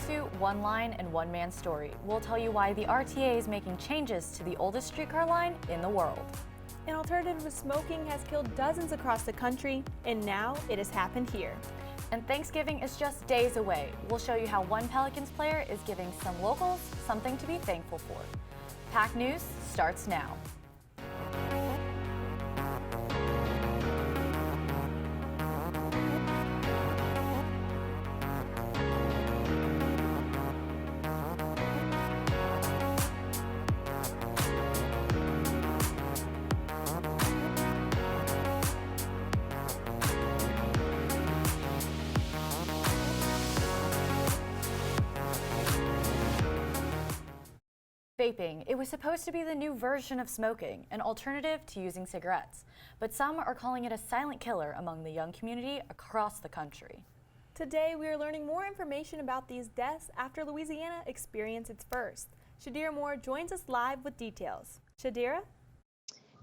lawsuit, one line, and one man story. We'll tell you why the RTA is making changes to the oldest streetcar line in the world. An alternative to smoking has killed dozens across the country, and now it has happened here. And Thanksgiving is just days away. We'll show you how one Pelicans player is giving some locals something to be thankful for. PAC News starts now. Vaping. It was supposed to be the new version of smoking, an alternative to using cigarettes. But some are calling it a silent killer among the young community across the country. Today, we are learning more information about these deaths after Louisiana experienced its first. Shadira Moore joins us live with details. Shadira?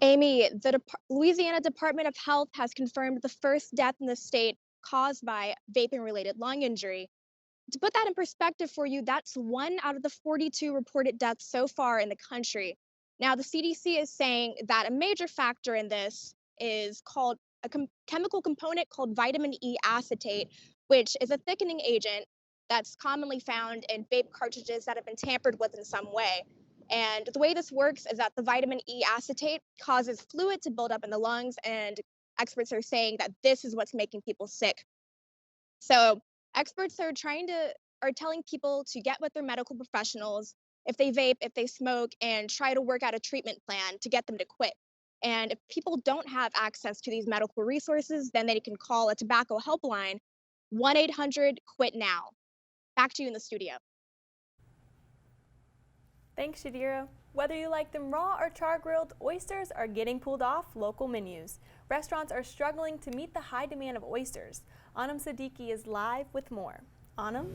Amy, the Louisiana Department of Health has confirmed the first death in the state caused by vaping-related lung injury. To put that in perspective for you, that's 1 out of the 42 reported deaths so far in the country. Now, the CDC is saying that a major factor in this is called a chemical component called vitamin E acetate, which is a thickening agent that's commonly found in vape cartridges that have been tampered with in some way. And the way this works is that the vitamin E acetate causes fluid to build up in the lungs, and experts are saying that this is what's making people sick. So experts are telling people to get with their medical professionals if they vape, if they smoke, and try to work out a treatment plan to get them to quit. And if people don't have access to these medical resources, then they can call a tobacco helpline, 1-800-QUIT-NOW. Back to you in the studio. Thanks, Shadira. Whether you like them raw or char-grilled, oysters are getting pulled off local menus. Restaurants are struggling to meet the high demand of oysters. Anam Siddiqui is live with more. Anam?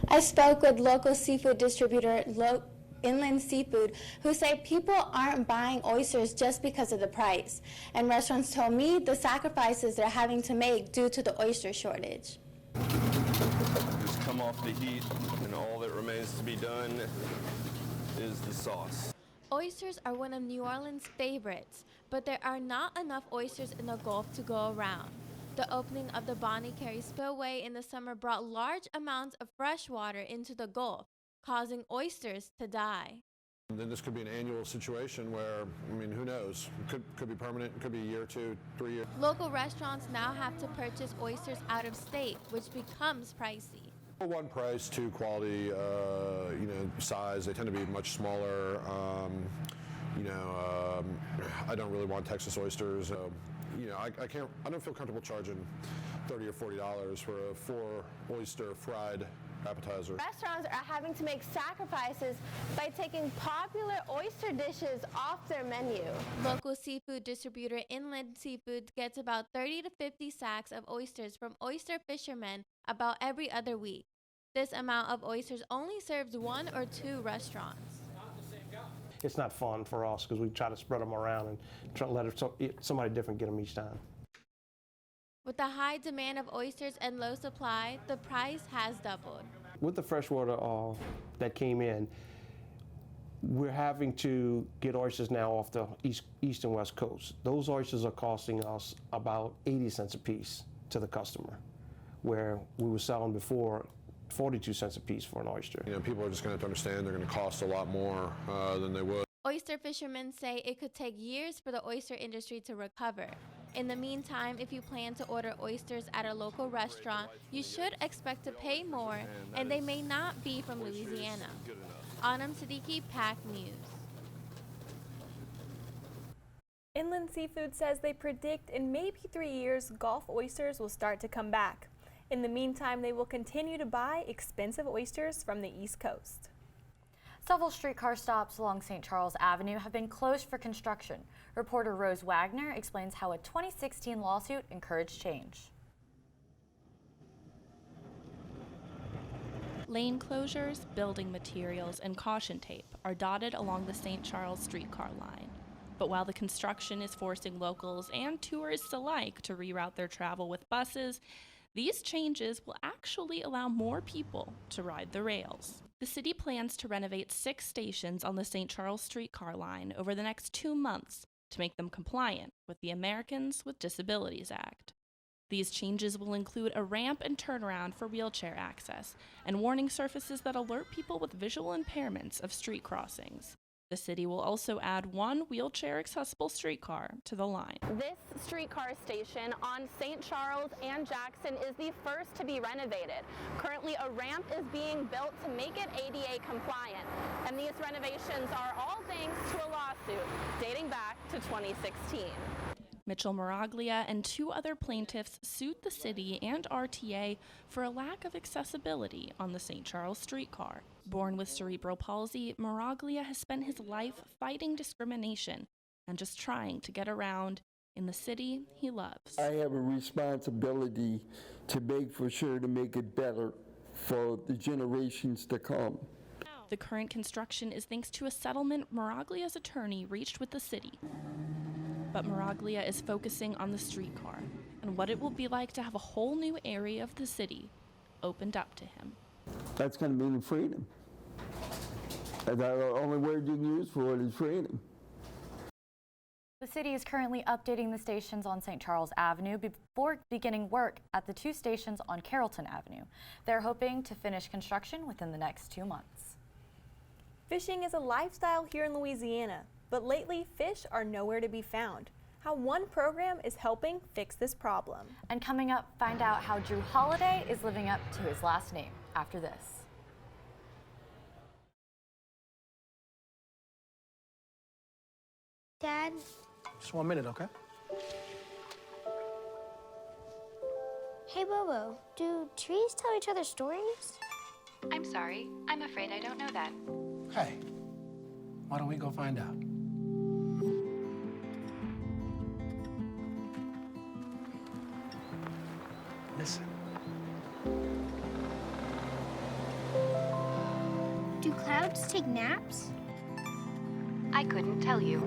I spoke with local seafood distributor Inland Seafood, who say people aren't buying oysters just because of the price. And restaurants told me the sacrifices they're having to make due to the oyster shortage. Just come off the heat, and all that remains to be done is the sauce. Oysters are one of New Orleans' favorites, but there are not enough oysters in the Gulf to go around. The opening of the Bonnie Carey Spillway in the summer brought large amounts of fresh water into the Gulf, causing oysters to die. And then this could be an annual situation where, I mean, who knows? It could be permanent, it could be a year, 2, 3 years. Local restaurants now have to purchase oysters out of state, which becomes pricey. One price, 2 quality, size. They tend to be much smaller. I don't really want Texas oysters. I don't feel comfortable charging $30 or $40 for a 4 oyster fried appetizer. Restaurants are having to make sacrifices by taking popular oyster dishes off their menu. Local seafood distributor Inland Seafood gets about 30 to 50 sacks of oysters from oyster fishermen about every other week. This amount of oysters only serves 1 or 2 restaurants. It's not fun for us because we try to spread them around and try to let somebody different get them each time. With the high demand of oysters and low supply, the price has doubled. With the freshwater that came in, we're having to get oysters now off the east and west coast. Those oysters are costing us about 80 cents a piece to the customer, where we were selling before 42 cents a piece for an oyster. People are just going to have to understand they're going to cost a lot more than they would. Oyster fishermen say it could take years for the oyster industry to recover. In the meantime, if you plan to order oysters at a local restaurant, you should expect to pay more, and they may not be from Louisiana. Anam Siddiqui, PAC News. Inland Seafood says they predict in maybe 3 years, Gulf oysters will start to come back. In the meantime, they will continue to buy expensive oysters from the East Coast. Several streetcar stops along St. Charles Avenue have been closed for construction. Reporter Rose Wagner explains how a 2016 lawsuit encouraged change. Lane closures, building materials, and caution tape are dotted along the St. Charles streetcar line. But while the construction is forcing locals and tourists alike to reroute their travel with buses, These changes will actually allow more people to ride the rails. The city plans to renovate 6 stations on the St. Charles streetcar line over the next 2 months to make them compliant with the Americans with Disabilities Act. These changes will include a ramp and turnaround for wheelchair access and warning surfaces that alert people with visual impairments of street crossings. The city will also add 1 wheelchair-accessible streetcar to the line. This streetcar station on St. Charles and Jackson is the first to be renovated. Currently, a ramp is being built to make it ADA compliant, and these renovations are all thanks to a lawsuit dating back to 2016. Mitchell Miraglia and 2 other plaintiffs sued the city and RTA for a lack of accessibility on the St. Charles streetcar. Born with cerebral palsy, Miraglia has spent his life fighting discrimination and just trying to get around in the city he loves. I have a responsibility to make for sure to make it better for the generations to come. The current construction is thanks to a settlement Miraglia's attorney reached with the city. But Miraglia is focusing on the streetcar and what it will be like to have a whole new area of the city opened up to him. That's going to mean freedom. And the only word you can use for it is freedom. The city is currently updating the stations on St. Charles Avenue before beginning work at the 2 stations on Carrollton Avenue. They're hoping to finish construction within the next 2 months. Fishing is a lifestyle here in Louisiana, but lately fish are nowhere to be found. How one program is helping fix this problem. And coming up, find out how Drew Holiday is living up to his last name after this. Dad? Just 1 minute, okay? Hey, Bobo, do trees tell each other stories? I'm sorry. I'm afraid I don't know that. Hey, why don't we go find out? Listen. Do clouds take naps? I couldn't tell you.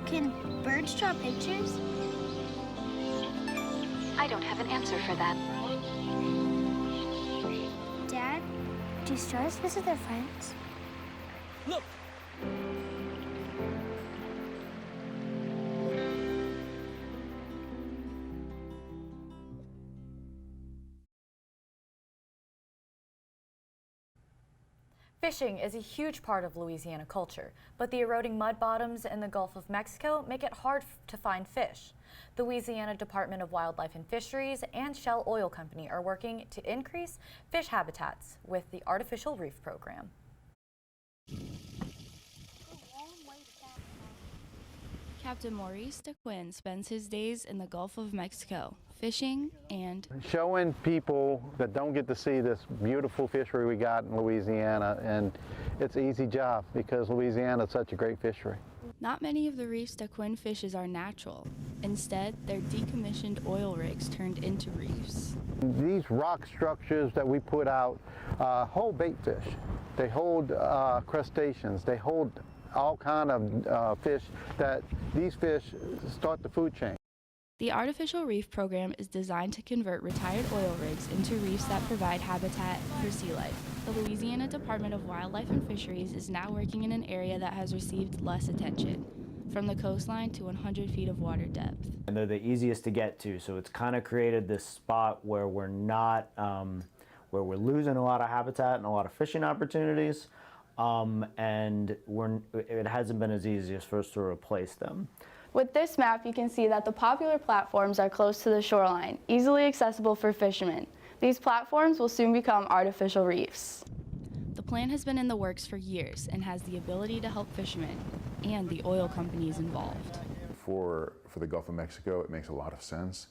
Can birds draw pictures? I don't have an answer for that. Dad, do stars visit their friends? Look! Fishing is a huge part of Louisiana culture, but the eroding mud bottoms in the Gulf of Mexico make it hard to find fish. The Louisiana Department of Wildlife and Fisheries and Shell Oil Company are working to increase fish habitats with the Artificial Reef Program. Captain Maurice DeQuinn spends his days in the Gulf of Mexico, fishing and showing people that don't get to see this beautiful fishery we got in Louisiana, and it's an easy job because Louisiana is such a great fishery. Not many of the reefs DeQuinn fishes are natural. Instead, they're decommissioned oil rigs turned into reefs. These rock structures that we put out hold bait fish. They hold crustaceans. They hold all kind of fish that these fish start the food chain. The Artificial Reef Program is designed to convert retired oil rigs into reefs that provide habitat for sea life. The Louisiana Department of Wildlife and Fisheries is now working in an area that has received less attention, from the coastline to 100 feet of water depth. And they're the easiest to get to, so it's kind of created this spot where we're not, where we're losing a lot of habitat and a lot of fishing opportunities, and it hasn't been as easy for us to replace them. With this map, you can see that the popular platforms are close to the shoreline, easily accessible for fishermen. These platforms will soon become artificial reefs. The plan has been in the works for years and has the ability to help fishermen and the oil companies involved. For the Gulf of Mexico, it makes a lot of sense.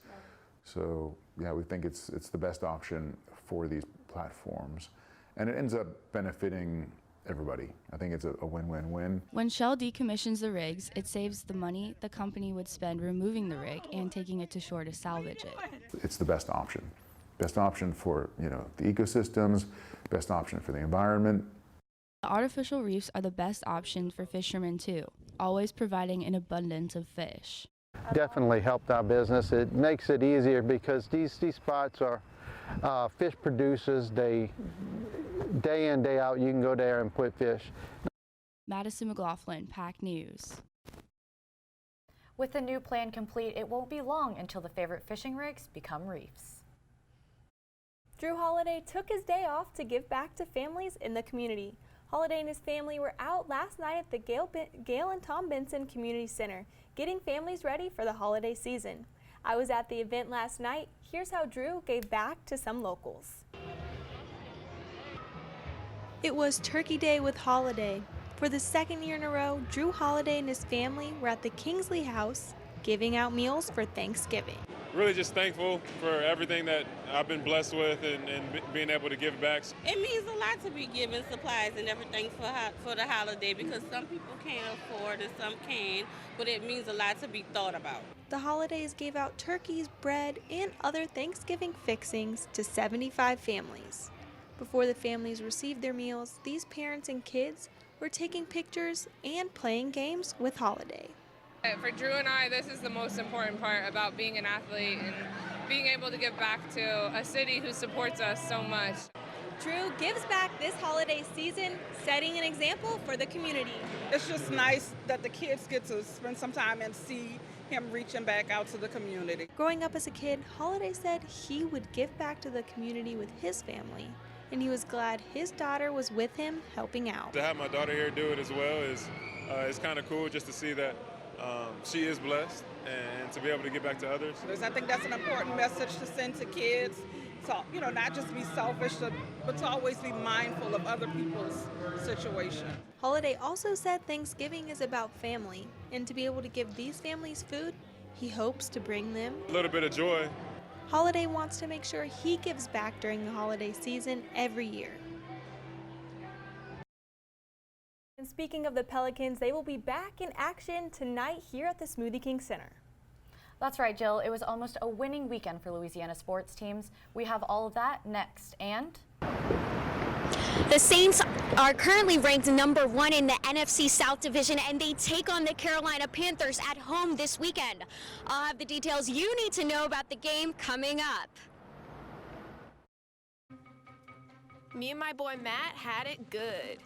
So yeah, we think it's the best option for these platforms. And it ends up benefiting everybody. I think it's a win-win-win. When Shell decommissions the rigs, it saves the money the company would spend removing the rig and taking it to shore to salvage it. It's the best option. Best option for, the ecosystems, best option for the environment. The artificial reefs are the best option for fishermen too, always providing an abundance of fish. Definitely helped our business. It makes it easier because these spots are fish producers. They, day in, day out, you can go there and put fish. Madison McLaughlin, PAC News. With the new plan complete, it won't be long until the favorite fishing rigs become reefs. Drew Holiday took his day off to give back to families in the community. Holiday and his family were out last night at the Gail and Tom Benson Community Center, getting families ready for the holiday season. I was at the event last night. Here's how Drew gave back to some locals. It was Turkey Day with Holiday. For the second year in a row, Drew Holiday and his family were at the Kingsley House giving out meals for Thanksgiving. Really just thankful for everything that I've been blessed with and being able to give back. It means a lot to be given supplies and everything for the holiday because some people can't afford and some can, but it means a lot to be thought about. The Holidays gave out turkeys, bread, and other Thanksgiving fixings to 75 families. Before the families received their meals, these parents and kids were taking pictures and playing games with Holiday. For Drew and I, this is the most important part about being an athlete and being able to give back to a city who supports us so much. Drew gives back this holiday season, setting an example for the community. It's just nice that the kids get to spend some time and see him reaching back out to the community. Growing up as a kid, Holiday said he would give back to the community with his family, and he was glad his daughter was with him helping out. To have my daughter here do it as well is kind of cool just to see that she is blessed and to be able to give back to others. I think that's an important message to send to kids. So, not just be selfish, but to always be mindful of other people's situation. Holiday also said Thanksgiving is about family, and to be able to give these families food, he hopes to bring them a little bit of joy. Holiday wants to make sure he gives back during the holiday season every year. And speaking of the Pelicans, they will be back in action tonight here at the Smoothie King Center. That's right, Jill. It was almost a winning weekend for Louisiana sports teams. We have all of that next. And the Saints are currently ranked #1 in the NFC South Division, and they take on the Carolina Panthers at home this weekend. I'll have the details you need to know about the game coming up. Me and my boy Matt had it good.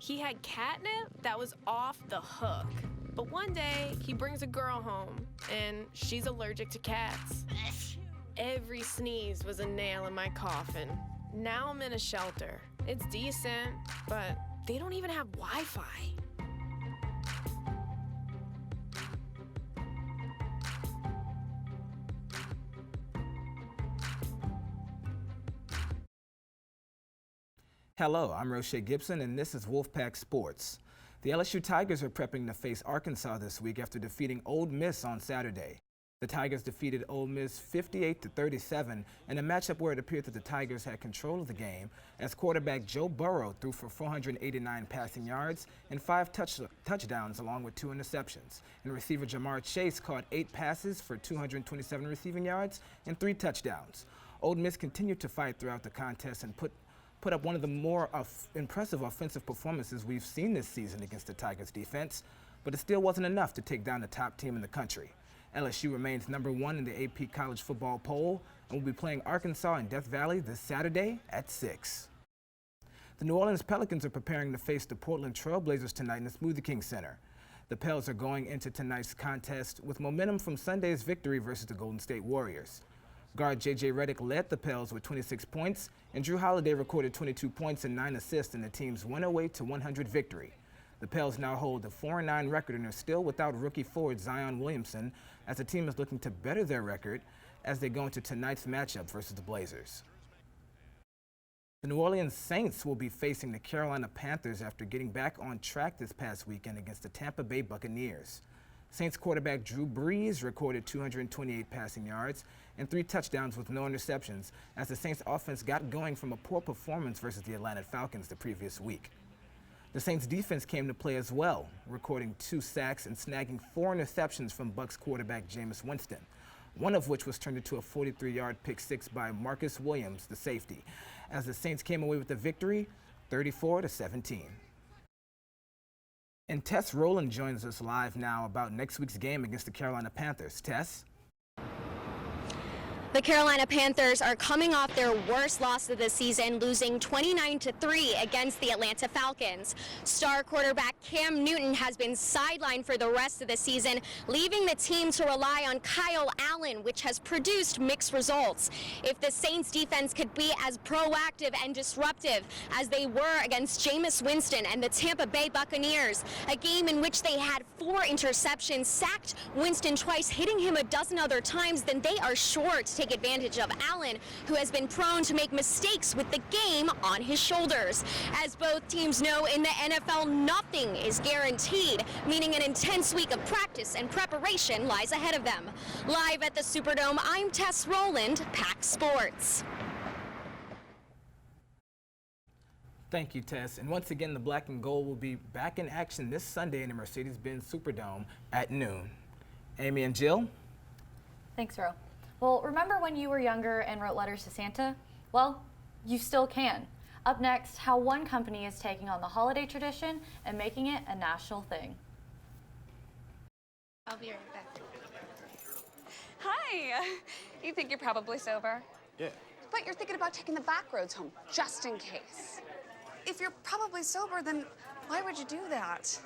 He had catnip that was off the hook. But one day, he brings a girl home, and she's allergic to cats. Every sneeze was a nail in my coffin. Now I'm in a shelter. It's decent, but they don't even have Wi-Fi. Hello, I'm RoSha'e Gibson, and this is Wolfpack Sports. The LSU Tigers are prepping to face Arkansas this week after defeating Ole Miss on Saturday. The Tigers defeated Ole Miss 58-37 in a matchup where it appeared that the Tigers had control of the game as quarterback Joe Burrow threw for 489 passing yards and 5 touchdowns along with 2 interceptions. And receiver Jamar Chase caught 8 passes for 227 receiving yards and 3 touchdowns. Ole Miss continued to fight throughout the contest and put up one of the more impressive offensive performances we've seen this season against the Tigers defense, but it still wasn't enough to take down the top team in the country. LSU remains #1 in the AP College Football Poll and will be playing Arkansas in Death Valley this Saturday at 6. The New Orleans Pelicans are preparing to face the Portland Trail Blazers tonight in the Smoothie King Center. The Pels are going into tonight's contest with momentum from Sunday's victory versus the Golden State Warriors. Guard J.J. Redick led the Pels with 26 points, and Drew Holiday recorded 22 points and 9 assists in the team's 108-100 victory. The Pels now hold a 4-9 record and are still without rookie forward Zion Williamson, as the team is looking to better their record as they go into tonight's matchup versus the Blazers. The New Orleans Saints will be facing the Carolina Panthers after getting back on track this past weekend against the Tampa Bay Buccaneers. Saints quarterback Drew Brees recorded 228 passing yards and 3 touchdowns with no interceptions as the Saints offense got going from a poor performance versus the Atlanta Falcons the previous week. The Saints defense came to play as well, recording 2 sacks and snagging 4 interceptions from Bucs quarterback Jameis Winston, one of which was turned into a 43-yard pick six by Marcus Williams, the safety, as the Saints came away with the victory 34-17. And Tess Rowland joins us live now about next week's game against the Carolina Panthers. Tess? The Carolina Panthers are coming off their worst loss of the season, losing 29-3 against the Atlanta Falcons. Star quarterback Cam Newton has been sidelined for the rest of the season, leaving the team to rely on Kyle Allen, which has produced mixed results. If the Saints defense could be as proactive and disruptive as they were against Jameis Winston and the Tampa Bay Buccaneers, a game in which they had 4 interceptions, sacked Winston twice, hitting him a dozen other times, then they are sure to take advantage of Allen, who has been prone to make mistakes with the game on his shoulders. As both teams know, in the NFL, nothing is guaranteed, meaning an intense week of practice and preparation lies ahead of them. Live at the Superdome, I'm Tess Rowland, PAC Sports. Thank you, Tess. And once again, the Black and Gold will be back in action this Sunday in the Mercedes-Benz Superdome at noon. Amy and Jill? Thanks, Ro. Well, remember when you were younger and wrote letters to Santa? Well, you still can. Up next, how one company is taking on the holiday tradition and making it a national thing. I'll be right back. Hi! You think you're probably sober? Yeah. But you're thinking about taking the back roads home, just in case. If you're probably sober, then why would you do that?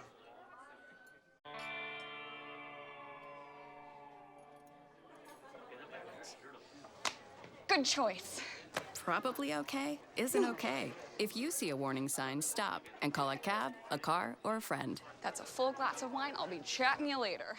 Good choice. Probably okay isn't okay. If you see a warning sign, stop and call a cab, a car, or a friend. That's a full glass of wine. I'll be chatting you later.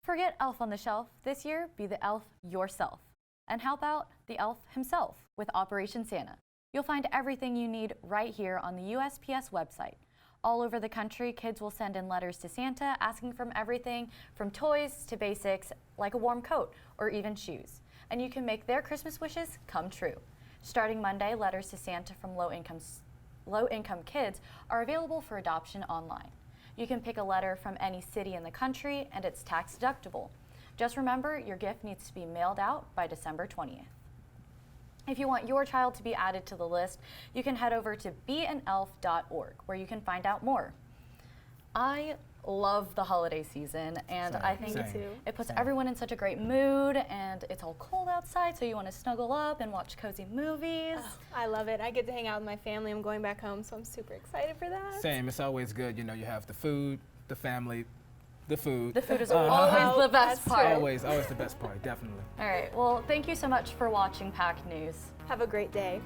Forget Elf on the Shelf. This year, be the elf yourself. And how about the elf himself with Operation Santa? You'll find everything you need right here on the USPS website. All over the country, kids will send in letters to Santa asking for everything from toys to basics like a warm coat or even shoes. And you can make their Christmas wishes come true. Starting Monday, letters to Santa from low-income kids are available for adoption online. You can pick a letter from any city in the country and it's tax deductible. Just remember, your gift needs to be mailed out by December 20th. If you want your child to be added to the list, you can head over to beanelf.org where you can find out more. I love the holiday season, and I think it puts everyone in such a great mood, and it's all cold outside, so you want to snuggle up and watch cozy movies. Oh, I love it. I get to hang out with my family. I'm going back home, so I'm super excited for that. Same. It's always good. You know, you have the food, the family, the food. The food is always the best part. Always the best part, definitely. All right. Well, thank you so much for watching PAC News. Have a great day.